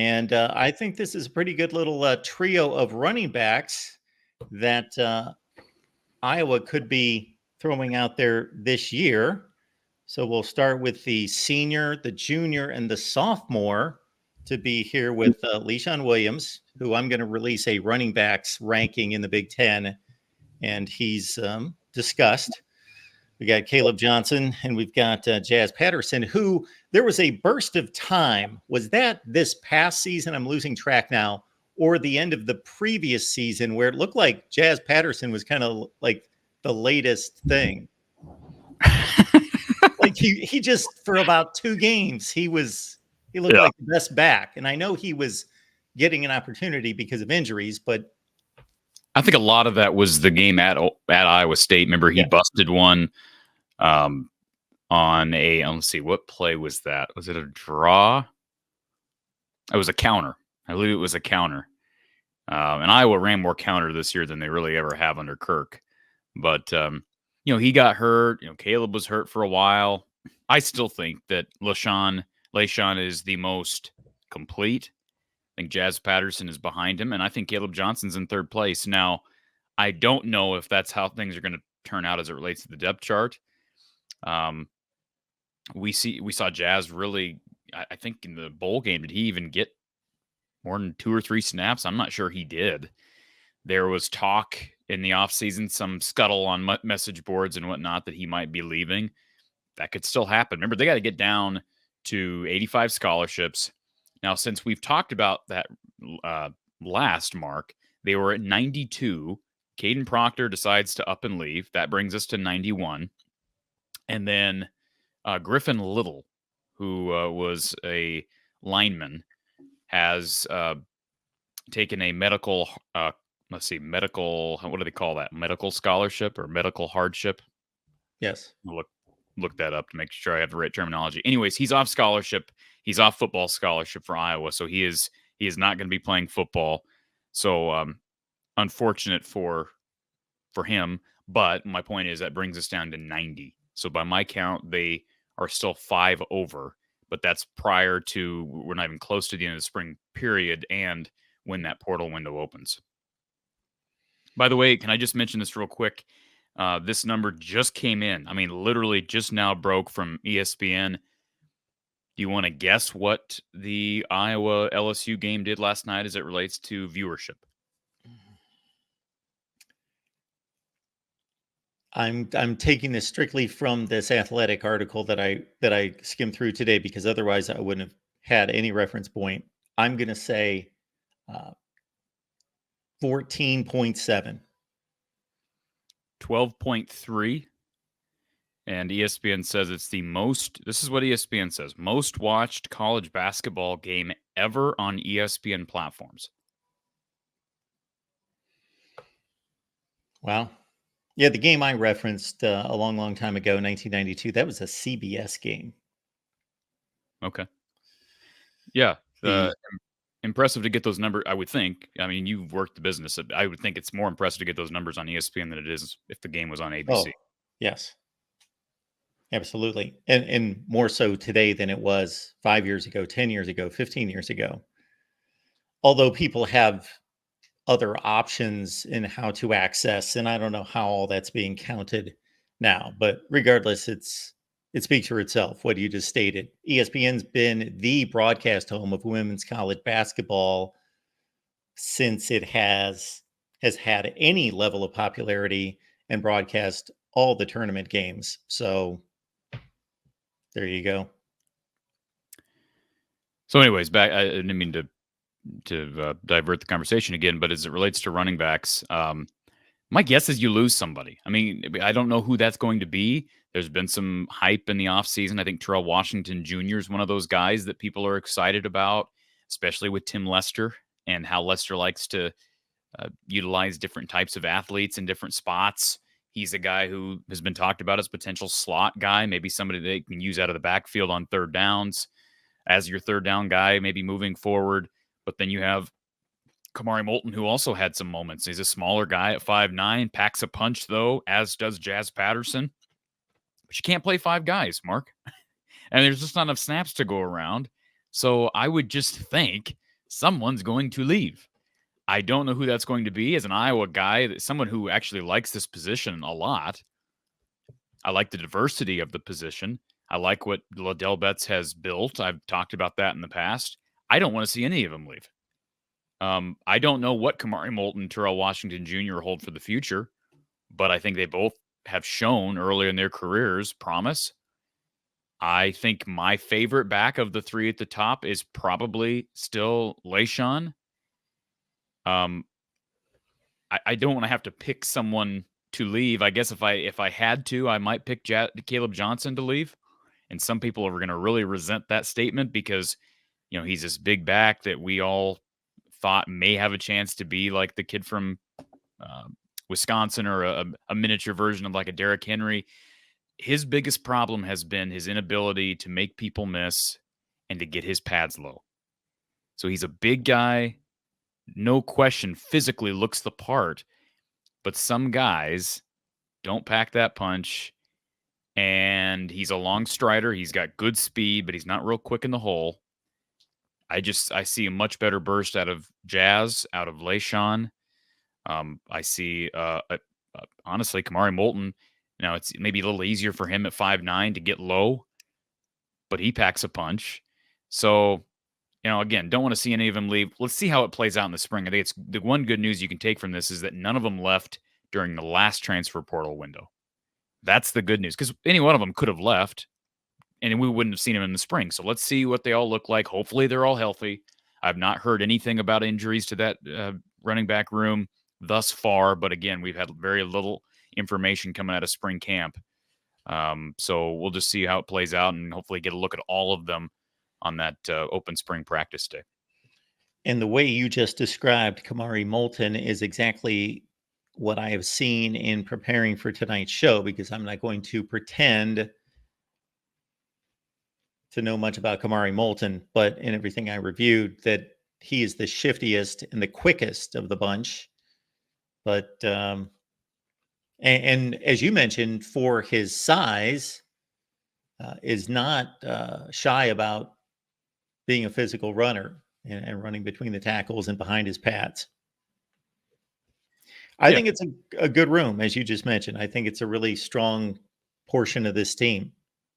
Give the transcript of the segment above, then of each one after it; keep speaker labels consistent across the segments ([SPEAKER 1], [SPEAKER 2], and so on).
[SPEAKER 1] And I think this is a pretty good little trio of running backs that Iowa could be throwing out there this year. So we'll start with the senior, the junior, and the sophomore to be here with Le'Shawn Williams, who I'm going to release a running backs ranking in the Big Ten, and he's discussed. We got Caleb Johnson, and we've got Jazz Patterson, who there was a burst of time. Was that this past season? I'm losing track now. Or the end of the previous season where it looked like Jazz Patterson was kind of like the latest thing. Like he just, for about 2 games, he looked like the best back. And I know he was getting an opportunity because of injuries, but
[SPEAKER 2] I think a lot of that was the game at Iowa State. Remember, he busted one on a, let's see, what play was that? Was it a draw? It was a counter. I believe it was a counter. And Iowa ran more counter this year than they really ever have under Kirk. But, he got hurt. Caleb was hurt for a while. I still think that Le'Shawn is the most complete. I think Jazz Patterson is behind him, and I think Caleb Johnson's in third place. Now, I don't know if that's how things are going to turn out as it relates to the depth chart. We saw Jazz really, I think in the bowl game, did he even get more than 2 or 3 snaps? I'm not sure he did. There was talk in the offseason, some scuttle on message boards and whatnot that he might be leaving. That could still happen. Remember, they got to get down to 85 scholarships. Now, since we've talked about that last mark, they were at 92. Caden Proctor decides to up and leave. That brings us to 91. And then Griffin Little, who was a lineman, has taken a medical, what do they call that? Medical scholarship or medical hardship?
[SPEAKER 1] Yes.
[SPEAKER 2] Look that up to make sure I have the right terminology. Anyways, he's off scholarship. He's off football scholarship for Iowa, so he is not going to be playing football. So unfortunate for him. But my point is that brings us down to 90. So by my count, they are still 5 over. But that's prior to, we're not even close to the end of the spring period and when that portal window opens. By the way, can I just mention this real quick? This number just came in. I mean, literally just now broke from ESPN. Do you want to guess what the Iowa LSU game did last night as it relates to viewership?
[SPEAKER 1] I'm taking this strictly from this Athletic article that I skimmed through today, because otherwise I wouldn't have had any reference point. I'm going to say 14.7.
[SPEAKER 2] 12.3. And ESPN says it's the most, this is what ESPN says, most watched college basketball game ever on ESPN platforms.
[SPEAKER 1] Wow. Yeah, the game I referenced a long time ago, 1992, that was a CBS game.
[SPEAKER 2] Okay. Yeah. Impressive to get those numbers, I would think. I mean, you've worked the business. I would think it's more impressive to get those numbers on ESPN than it is if the game was on ABC.
[SPEAKER 1] Oh, yes. Absolutely. And more so today than it was 5 years ago, 10 years ago, 15 years ago. Although people have other options in how to access, and I don't know how all that's being counted now, but regardless, it speaks for itself. What you just stated. ESPN's been the broadcast home of women's college basketball since it has had any level of popularity and broadcast all the tournament games. So there you go.
[SPEAKER 2] So anyways, back, I didn't mean to divert the conversation again, but as it relates to running backs, my guess is you lose somebody. I mean, I don't know who that's going to be. There's been some hype in the offseason. I think Terrell Washington Jr. is one of those guys that people are excited about, especially with Tim Lester and how Lester likes to utilize different types of athletes in different spots. He's a guy who has been talked about as potential slot guy, maybe somebody they can use out of the backfield on third downs as your third down guy, maybe moving forward. But then you have Kamari Moulton, who also had some moments. He's a smaller guy at 5'9", packs a punch, though, as does Jazz Patterson. But you can't play 5 guys, Mark. And there's just not enough snaps to go around. So I would just think someone's going to leave. I don't know who that's going to be. As an Iowa guy, someone who actually likes this position a lot. I like the diversity of the position. I like what Liddell Betts has built. I've talked about that in the past. I don't want to see any of them leave. I don't know what Kamari Moulton, Terrell Washington Jr. hold for the future, but I think they both have shown earlier in their careers promise. I think my favorite back of the three at the top is probably still LaShawn. I don't want to have to pick someone to leave. I guess if I had to, I might pick Caleb Johnson to leave. And some people are going to really resent that statement because, he's this big back that we all thought may have a chance to be like the kid from Wisconsin, or a miniature version of like a Derrick Henry. His biggest problem has been his inability to make people miss and to get his pads low. So he's a big guy, no question, physically looks the part, but some guys don't pack that punch, and he's a long strider. He's got good speed, but he's not real quick in the hole. I see a much better burst out of Jazz, out of LaShawn. I see, honestly, Kamari Moulton. Now, it's maybe a little easier for him at 5'9" to get low, but he packs a punch. So, again, don't want to see any of them leave. Let's see how it plays out in the spring. I think it's the one good news you can take from this is that none of them left during the last transfer portal window. That's the good news, because any one of them could have left, and we wouldn't have seen them in the spring. So let's see what they all look like. Hopefully they're all healthy. I've not heard anything about injuries to that running back room thus far, but again, we've had very little information coming out of spring camp. So we'll just see how it plays out and hopefully get a look at all of them on that open spring practice day.
[SPEAKER 1] And the way you just described Kamari Moulton is exactly what I have seen in preparing for tonight's show, because I'm not going to pretend to know much about Kamari Moulton, but in everything I reviewed, that he is the shiftiest and the quickest of the bunch. But and as you mentioned, for his size, is not shy about being a physical runner and running between the tackles and behind his pads. I think it's a good room, as you just mentioned. I think it's a really strong portion of this team.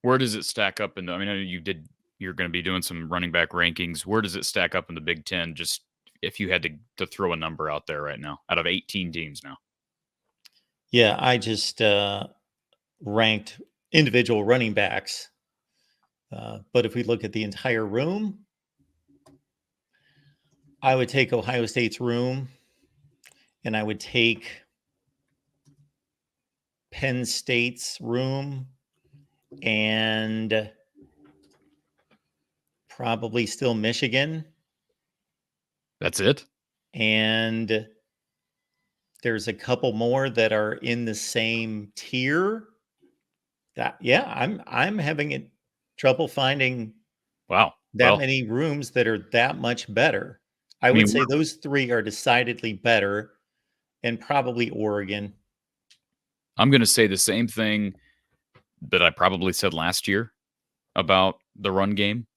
[SPEAKER 2] Where does it stack up? I mean, you're going to be doing some running back rankings. Where does it stack up in the Big Ten? Just if you had to throw a number out there right now, out of 18 teams now.
[SPEAKER 1] Yeah, I just ranked individual running backs. But if we look at the entire room, I would take Ohio State's room, and I would take Penn State's room, and probably still Michigan.
[SPEAKER 2] That's it?
[SPEAKER 1] And there's a couple more that are in the same tier. I'm having trouble finding many rooms that are that much better. I would say those three are decidedly better, and probably Oregon.
[SPEAKER 2] I'm going to say the same thing that I probably said last year about the run game.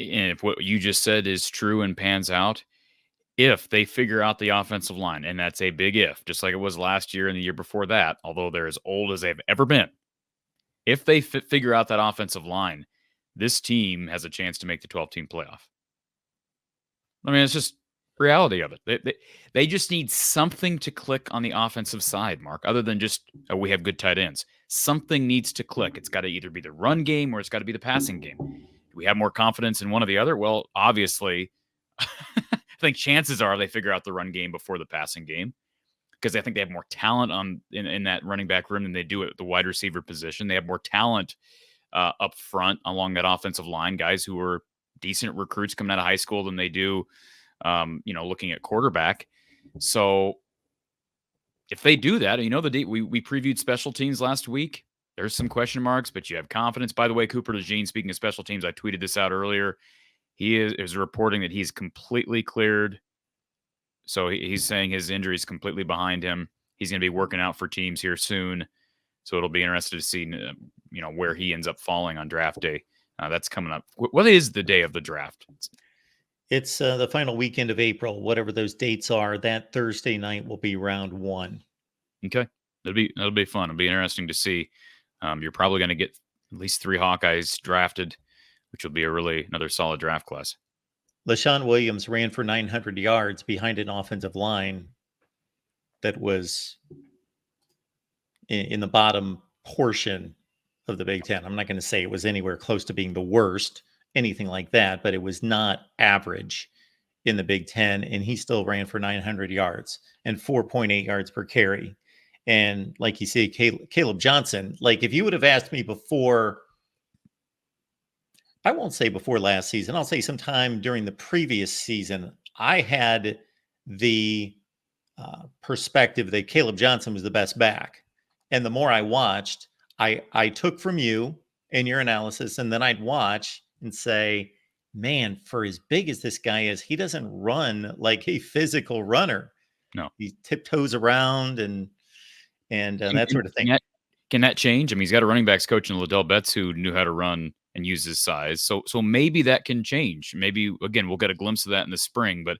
[SPEAKER 2] And if what you just said is true and pans out, if they figure out the offensive line, and that's a big if, just like it was last year and the year before that, although they're as old as they've ever been, if they figure out that offensive line, this team has a chance to make the 12-team playoff. I mean, it's just reality of it. They just need something to click on the offensive side, Mark, other than just, we have good tight ends. Something needs to click. It's got to either be the run game or it's got to be the passing game. Do we have more confidence in one or the other? Well, obviously, I think chances are they figure out the run game before the passing game, because I think they have more talent in that running back room than they do at the wide receiver position. They have more talent up front along that offensive line, guys who are decent recruits coming out of high school than they do, looking at quarterback. So if they do that, we previewed special teams last week. There's some question marks, but you have confidence. By the way, Cooper DeJean, speaking of special teams, I tweeted this out earlier. He is reporting that he's completely cleared. So he's saying his injury is completely behind him. He's going to be working out for teams here soon. So it'll be interesting to see, where he ends up falling on draft day. That's coming up. What is the day of the draft?
[SPEAKER 1] It's the final weekend of April, whatever those dates are. That Thursday night will be round one.
[SPEAKER 2] Okay, that'll be fun. It'll be interesting to see. You're probably going to get at least 3 Hawkeyes drafted, which will be another solid draft class.
[SPEAKER 1] LaShawn Williams ran for 900 yards behind an offensive line that was in the bottom portion of the Big Ten. I'm not going to say it was anywhere close to being the worst, anything like that, but it was not average in the Big Ten. And he still ran for 900 yards and 4.8 yards per carry. And like you say, Caleb Johnson, like if you would have asked me before, I won't say before last season, I'll say sometime during the previous season, I had the perspective that Caleb Johnson was the best back. And the more I watched, I took from you and your analysis, and then I'd watch and say, man, for as big as this guy is, he doesn't run like a physical runner.
[SPEAKER 2] No,
[SPEAKER 1] He tiptoes around and that sort of thing.
[SPEAKER 2] Can that change? I mean, he's got a running backs coach in Liddell Betts who knew how to run and use his size. So maybe that can change. Maybe again we'll get a glimpse of that in the spring, but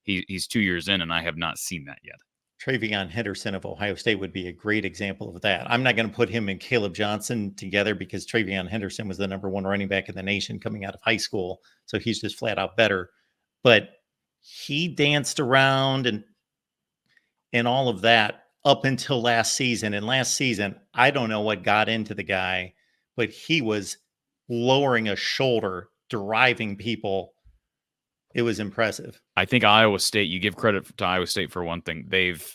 [SPEAKER 2] he's 2 years in, and I have not seen that yet.
[SPEAKER 1] Travion Henderson of Ohio State would be a great example of that. I'm not going to put him and Caleb Johnson together because Travion Henderson was the number one running back in the nation coming out of high school. So he's just flat out better. But he danced around and all of that up until last season. And last season, I don't know what got into the guy, but he was lowering a shoulder, driving people. It was impressive.
[SPEAKER 2] I think Iowa State, you give credit to Iowa State for one thing. They've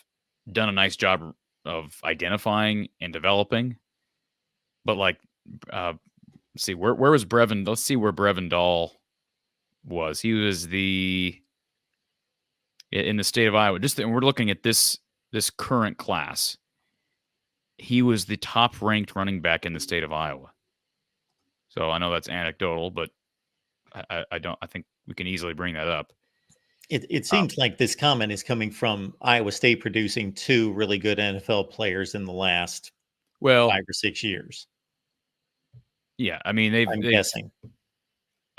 [SPEAKER 2] done a nice job of identifying and developing. But like, see, where was Brevin? Let's see where Brevin Dahl was. He was in the state of Iowa. We're looking at this current class. He was the top ranked running back in the state of Iowa. So I know that's anecdotal, but I think we can easily bring that up.
[SPEAKER 1] It seems like this comment is coming from Iowa State producing 2 really good NFL players in the last 5 or 6 years.
[SPEAKER 2] Yeah, I mean
[SPEAKER 1] I'm guessing.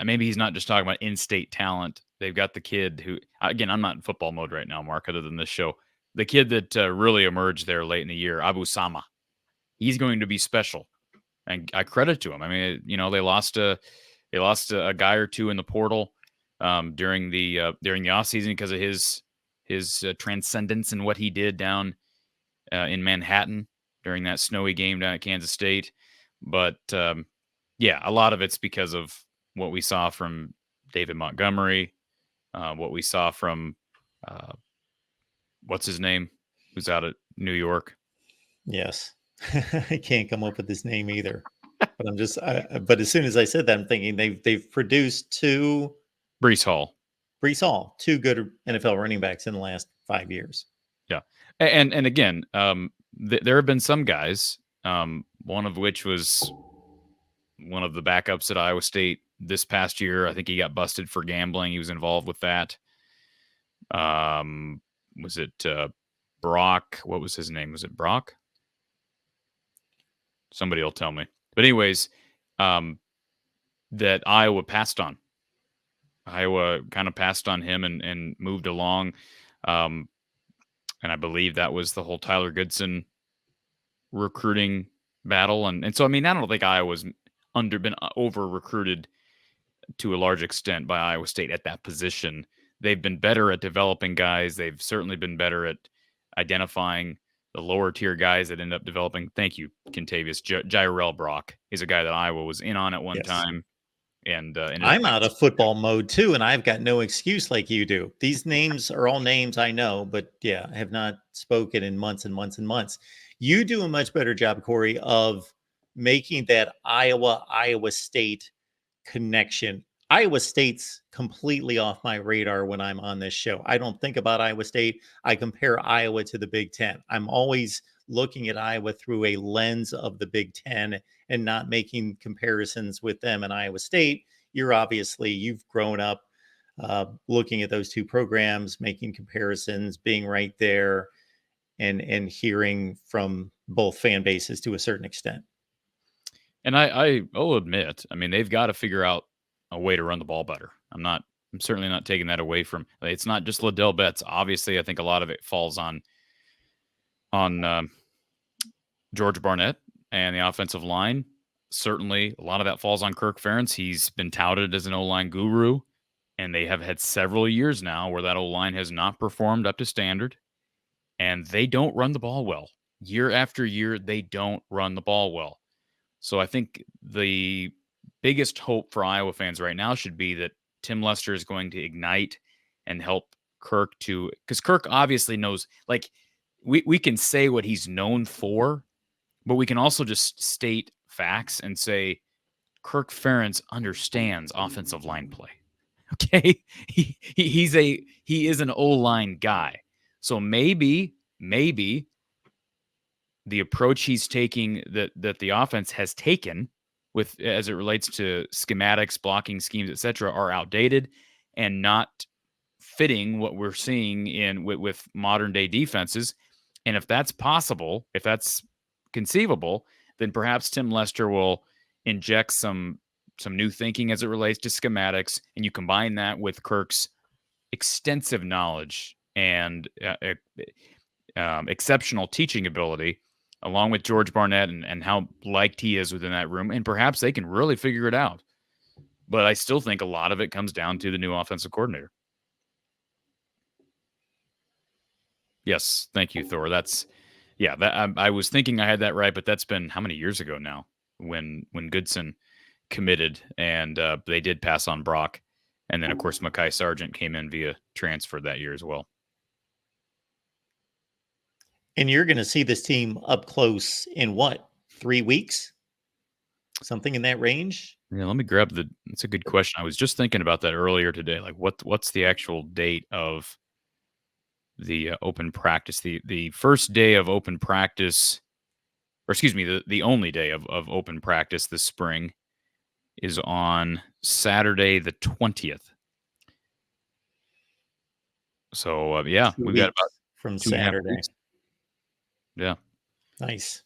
[SPEAKER 2] Maybe he's not just talking about in-state talent. They've got the kid who, again, I'm not in football mode right now, Mark, other than this show. The kid that really emerged there late in the year, Abu Sama. He's going to be special, and I credit to him. I mean, they lost a guy or two in the portal during the offseason because of his transcendence and what he did down in Manhattan during that snowy game down at Kansas State. But yeah, a lot of it's because of what we saw from David Montgomery, what we saw from what's his name, who's out at New York.
[SPEAKER 1] Yes, I can't come up with his name either. But I'm just. But as soon as I said that, I'm thinking they've produced 2.
[SPEAKER 2] Breece Hall,
[SPEAKER 1] 2 good NFL running backs in the last 5 years.
[SPEAKER 2] Yeah, and again, there have been some guys, one of which was one of the backups at Iowa State this past year. I think he got busted for gambling. He was involved with that. Was it Brock? What was his name? Was it Brock? Somebody will tell me. But anyways, that Iowa passed on. Iowa kind of passed on him and moved along. And I believe that was the whole Tyler Goodson recruiting battle. And so, I mean, I don't think Iowa's been over recruited to a large extent by Iowa State at that position. They've been better at developing guys. They've certainly been better at identifying the lower tier guys that end up developing. Thank you, Kentavious. Jyrell Brock is a guy that Iowa was in on at one time. And
[SPEAKER 1] I'm out of football mode too, and I've got no excuse like you do. These names are all names I know, but yeah, I have not spoken in months and months and months. You do a much better job, Corey, of making that Iowa State connection. Iowa State's completely off my radar when I'm on this show. I don't think about Iowa State. I compare Iowa to the Big Ten. I'm always looking at Iowa through a lens of the Big Ten and not making comparisons with them and Iowa State. You've grown up looking at those 2 programs, making comparisons, being right there, and hearing from both fan bases to a certain extent.
[SPEAKER 2] And I'll admit, I mean, they've got to figure out a way to run the ball better. I'm not I'm certainly not taking that away from. It's not just Liddell Betts. Obviously, I think a lot of it falls on George Barnett and the offensive line. Certainly, a lot of that falls on Kirk Ferentz. He's been touted as an O-line guru, and they have had several years now where that O-line has not performed up to standard, and they don't run the ball well. Year after year, they don't run the ball well. So I think the biggest hope for Iowa fans right now should be that Tim Lester is going to ignite and help Kirk because Kirk obviously knows, like, we can say what he's known for, but we can also just state facts and say Kirk Ferentz understands offensive line play. Okay, he is an O-line guy. So maybe the approach he's taking that the offense has taken with as it relates to schematics, blocking schemes, etc., are outdated and not fitting what we're seeing with modern day defenses. And if that's possible, if that's conceivable, then perhaps Tim Lester will inject some new thinking as it relates to schematics, and you combine that with Kirk's extensive knowledge and exceptional teaching ability, along with George Barnett and how liked he is within that room, and perhaps they can really figure it out. But I still think a lot of it comes down to the new offensive coordinator. Yes, thank you, Thor. That's I was thinking I had that right, but that's been how many years ago now when Goodson committed, and they did pass on Brock, and then of course Mekhi Sargent came in via transfer that year as well.
[SPEAKER 1] And you're going to see this team up close in what, 3 weeks? Something in that range?
[SPEAKER 2] Yeah, let me grab that's a good question. I was just thinking about that earlier today. Like what's the actual date of the open practice? The first day of open practice, or excuse me, the only day of open practice this spring is on Saturday the 20th. So yeah, we've got about
[SPEAKER 1] from Saturday.
[SPEAKER 2] Yeah.
[SPEAKER 1] Nice.